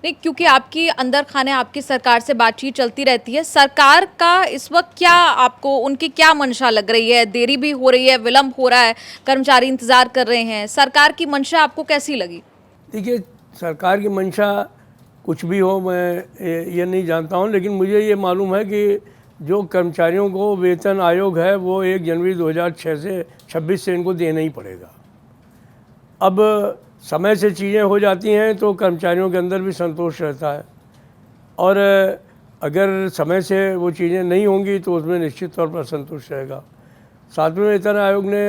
नहीं, क्योंकि आपकी अंदर खाने आपकी सरकार से बातचीत चलती रहती है। सरकार का इस वक्त क्या, आपको उनकी क्या मंशा लग रही है? देरी भी हो रही है, विलंब हो रहा है, कर्मचारी इंतजार कर रहे हैं, सरकार की मंशा आपको कैसी लगी? देखिए, सरकार की मंशा कुछ भी हो, मैं ये नहीं जानता हूँ, लेकिन मुझे ये मालूम है कि जो कर्मचारियों को वेतन आयोग है वो 1 जनवरी 2006 से 26 से इनको देना ही पड़ेगा। अब समय से चीज़ें हो जाती हैं तो कर्मचारियों के अंदर भी संतोष रहता है, और अगर समय से वो चीज़ें नहीं होंगी तो उसमें निश्चित तौर पर असंतोष रहेगा। 7वें वेतन आयोग ने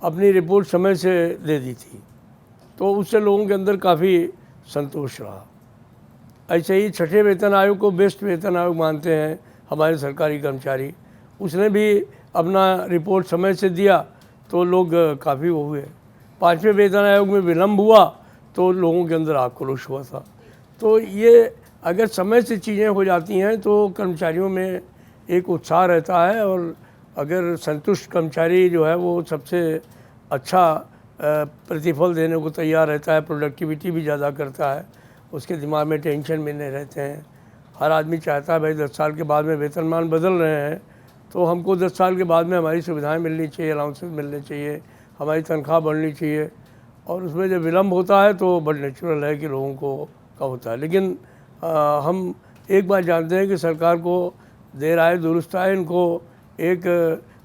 अपनी रिपोर्ट समय से दे दी थी, तो उससे लोगों के अंदर काफ़ी संतोष रहा। ऐसे ही 6ठे वेतन आयोग को बेस्ट वेतन आयोग मानते हैं हमारे सरकारी कर्मचारी, उसने भी अपना रिपोर्ट समय से दिया तो लोग काफ़ी वो हुए। 5वें वेतन आयोग में विलम्ब हुआ तो लोगों के अंदर आक्रोश हुआ था। तो ये अगर समय से चीज़ें हो जाती हैं तो कर्मचारियों में एक उत्साह रहता है, और अगर संतुष्ट कर्मचारी जो है वो सबसे अच्छा प्रतिफल देने को तैयार रहता है, प्रोडक्टिविटी भी ज़्यादा करता है, उसके दिमाग में टेंशन भी नहीं रहते हैं। हर आदमी चाहता है भाई 10 साल के बाद में वेतनमान बदल रहे हैं तो हमको 10 साल के बाद में हमारी सुविधाएं मिलनी चाहिए, अलाउंसेस मिलने चाहिए, हमारी तनख्वाह बढ़नी चाहिए, और उसमें जब विलम्ब होता है तो बड़ा नेचुरल है कि लोगों को का होता है। लेकिन हम एक बात जानते हैं कि सरकार को देर आए दुरुस्त आए, इनको 1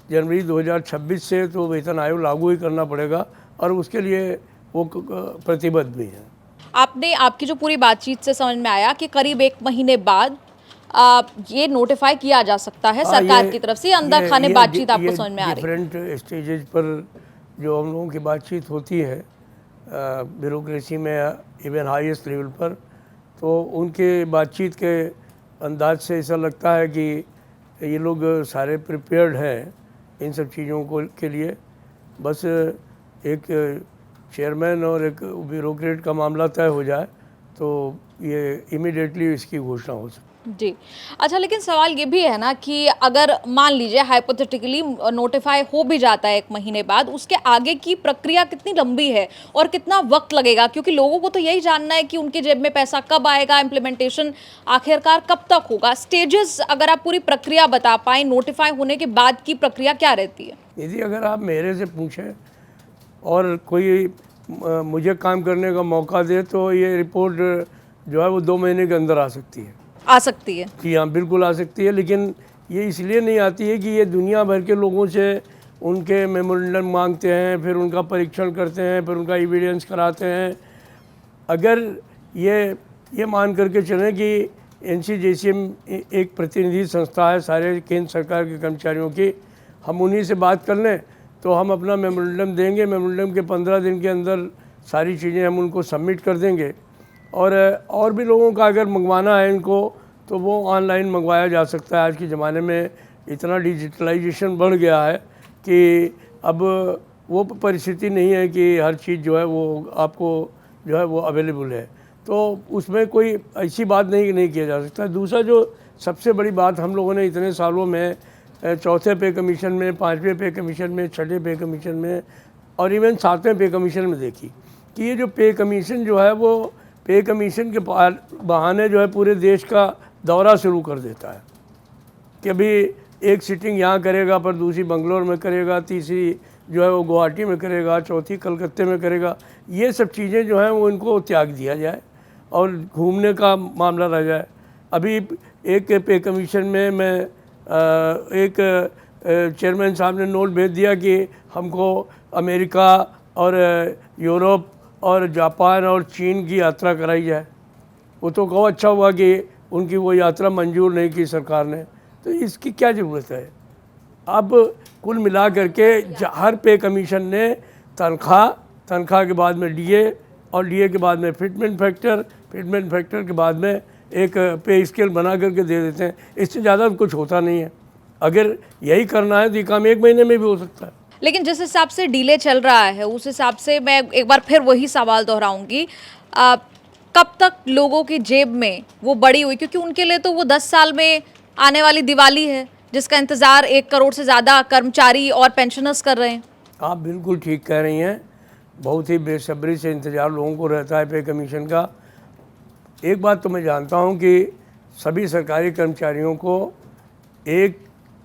जनवरी 2026 से तो वेतन आयोग लागू ही करना पड़ेगा, और उसके लिए वो प्रतिबद्ध भी हैं। आपने, आपकी जो पूरी बातचीत से समझ में आया कि करीब 1 महीने बाद ये नोटिफाई किया जा सकता है हाँ, सरकार की तरफ से। अंदर खाने बातचीत आपको समझ में आ रही है? डिफरेंट स्टेजेज पर जो हम लोगों की बातचीत होती है ब्यूरोक्रेसी में, इवन हाईएस्ट लेवल पर, तो उनके बातचीत के अंदाज से ऐसा लगता है कि ये लोग सारे प्रिपेयर्ड हैं इन सब चीज़ों को के लिए। बस एक चेयरमैन और एक ब्यूरोक्रेट का मामला तय हो जाए तो ये इमीडिएटली इसकी घोषणा हो सकती है। जी। अच्छा, लेकिन सवाल ये भी है ना कि अगर मान लीजिए हाइपोथेटिकली नोटिफाई हो भी जाता है 1 महीने बाद, उसके आगे की प्रक्रिया कितनी लंबी है और कितना वक्त लगेगा? क्योंकि लोगों को तो यही जानना है कि उनकी जेब में पैसा कब आएगा, इम्प्लीमेंटेशन आखिरकार कब तक होगा। स्टेजेस, अगर आप पूरी प्रक्रिया बता पाएँ, नोटिफाई होने के बाद की प्रक्रिया क्या रहती है? यदि अगर आप मेरे से पूछें और कोई मुझे काम करने का मौका दे तो ये रिपोर्ट जो है वो 2 महीने के अंदर आ सकती है। आ सकती है? जी हाँ, बिल्कुल आ सकती है, लेकिन ये इसलिए नहीं आती है कि ये दुनिया भर के लोगों से उनके मेमोरेंडम मांगते हैं, फिर उनका परीक्षण करते हैं, फिर उनका एविडेंस कराते हैं। अगर ये मान करके चलें कि NCJCM एक प्रतिनिधि संस्था है सारे केंद्र सरकार के कर्मचारियों की, हम उन्हीं से बात कर लें तो हम अपना मेमोरेंडम देंगे, मेमोरेंडम के 15 दिन के अंदर सारी चीज़ें हम उनको सबमिट कर देंगे। और भी लोगों का अगर मंगवाना है इनको तो वो ऑनलाइन मंगवाया जा सकता है। आज के ज़माने में इतना डिजिटलाइजेशन बढ़ गया है कि अब वो परिस्थिति नहीं है कि हर चीज़ जो है वो आपको जो है वो अवेलेबल है, तो उसमें कोई ऐसी बात नहीं किया जा सकता। दूसरा जो सबसे बड़ी बात हम लोगों ने इतने सालों में 4थे पे कमीशन में, 5वें पे कमीशन में, 6ठे पे कमीशन में और इवन 7वें पे कमीशन में देखी कि ये जो पे कमीशन जो है वो पे कमीशन के बहाने जो है पूरे देश का दौरा शुरू कर देता है कि अभी एक सिटिंग यहाँ करेगा, पर दूसरी बंगलोर में करेगा, तीसरी जो है वो गुवाहाटी में करेगा, चौथी कलकत्ते में करेगा। ये सब चीज़ें जो हैं वो इनको त्याग दिया जाए और घूमने का मामला रह जाए। अभी एक पे कमीशन में मैं एक चेयरमैन साहब ने नोट भेज दिया कि हमको अमेरिका और यूरोप और जापान और चीन की यात्रा कराई जाए। वो तो कहो अच्छा हुआ कि उनकी वो यात्रा मंजूर नहीं की सरकार ने, तो इसकी क्या ज़रूरत है। अब कुल मिला करके हर पे कमीशन ने तनख्वाह के बाद में DA और DA के बाद में फिटमेंट फैक्टर के बाद में एक पे स्केल बना करके दे देते हैं। इससे ज़्यादा कुछ होता नहीं है। अगर यही करना है तो ये काम 1 महीने में भी हो सकता है। लेकिन जिस हिसाब से डिले चल रहा है उस हिसाब से मैं एक बार फिर वही सवाल दोहराऊंगी, कब तक लोगों की जेब में वो बड़ी हुई, क्योंकि उनके लिए तो वो 10 साल में आने वाली दिवाली है जिसका इंतज़ार 1 करोड़ से ज़्यादा कर्मचारी और पेंशनर्स कर रहे हैं। आप बिल्कुल ठीक कह रही हैं, बहुत ही बेसब्री से इंतज़ार लोगों को रहता है पे कमीशन का। एक बात तो मैं जानता हूं कि सभी सरकारी कर्मचारियों को 1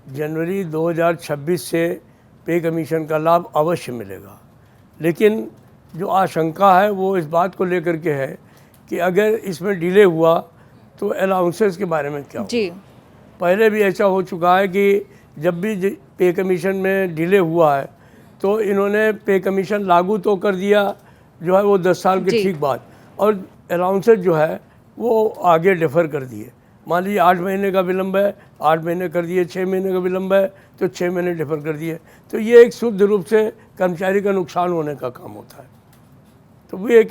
जनवरी 2026 से पे कमीशन का लाभ अवश्य मिलेगा, लेकिन जो आशंका है वो इस बात को लेकर के है कि अगर इसमें डिले हुआ तो अलाउंसेस के बारे में क्या होगा? जी पहले भी ऐसा हो चुका है कि जब भी पे कमीशन में डिले हुआ है तो इन्होंने पे कमीशन लागू तो कर दिया जो है वो 10 साल के जी। ठीक बाद, और अलाउंसेस जो है वो आगे डिफ़र कर दिए। मान लीजिए 8 महीने का विलम्ब है, 8 महीने कर दिए, 6 महीने का विलम्ब है तो 6 महीने डिफ़र कर दिए। तो ये एक शुद्ध रूप से कर्मचारी का नुकसान होने का काम होता है। तो वो एक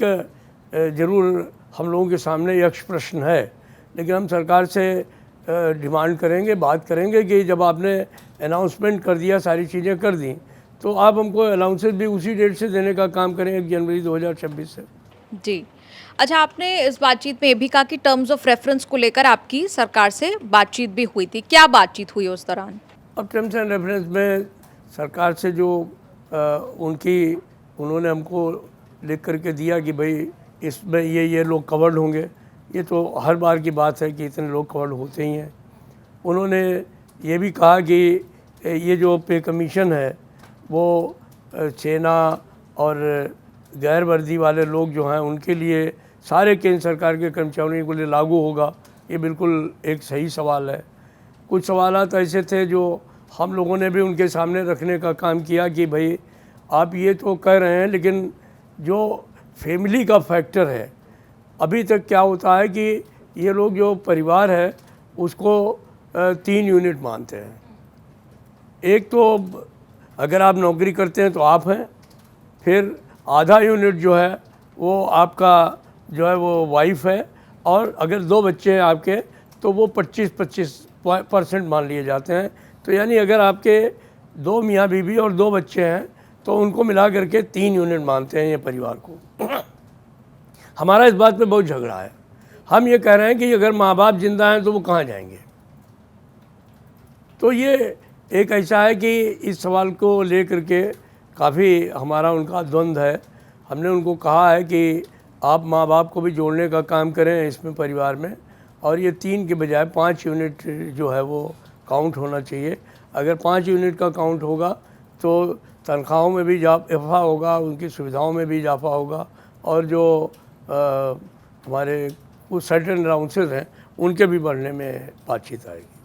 ज़रूर हम लोगों के सामने यक्ष प्रश्न है, लेकिन हम सरकार से डिमांड करेंगे, बात करेंगे कि जब आपने अनाउंसमेंट कर दिया, सारी चीज़ें कर दी, तो आप हमको अलाउंसेस भी उसी डेट से देने का काम करें, 1 जनवरी 2026 से। जी। अच्छा, आपने इस बातचीत में ये भी कहा कि टर्म्स ऑफ रेफरेंस को लेकर आपकी सरकार से बातचीत भी हुई थी। क्या बातचीत हुई उस दौरान? अब टर्म्स एंड रेफरेंस में सरकार से जो उन्होंने हमको लिख करके दिया कि भाई इसमें ये लोग कवर्ड होंगे, ये तो हर बार की बात है कि इतने लोग कवर्ड होते ही हैं। उन्होंने ये भी कहा कि ये जो पे कमीशन है वो सेना और गैर वर्दी वाले लोग जो हैं उनके लिए, सारे केंद्र सरकार के कर्मचारियों के लिए लागू होगा। ये बिल्कुल एक सही सवाल है। कुछ सवालात ऐसे थे जो हम लोगों ने भी उनके सामने रखने का काम किया कि भाई आप ये तो कह रहे हैं, लेकिन जो फैमिली का फैक्टर है, अभी तक क्या होता है कि ये लोग जो परिवार है उसको 3 यूनिट मानते हैं। एक तो अगर आप नौकरी करते हैं तो आप हैं, फिर आधा यूनिट जो है वो आपका जो है वो वाइफ है, और अगर 2 बच्चे हैं आपके तो वो 25% मान लिए जाते हैं। तो यानी अगर आपके 2 मियाँ बीवी और 2 बच्चे हैं तो उनको मिला करके 3 यूनिट मानते हैं ये परिवार को। हमारा इस बात पे बहुत झगड़ा है। हम ये कह रहे हैं कि अगर माँ बाप जिंदा हैं तो वो कहाँ जाएंगे? तो ये एक ऐसा है कि इस सवाल को लेकर के काफ़ी हमारा उनका द्वंद्व है। हमने उनको कहा है कि आप माँ बाप को भी जोड़ने का काम करें इसमें परिवार में, और ये 3 के बजाय 5 यूनिट जो है वो काउंट होना चाहिए। अगर 5 यूनिट का काउंट होगा तो तनख्वाहों में भी इजाफा होगा, उनकी सुविधाओं में भी इजाफा होगा, और जो हमारे कुछ सर्टेन अलाउंसेस हैं उनके भी बढ़ने में बातचीत आएगी।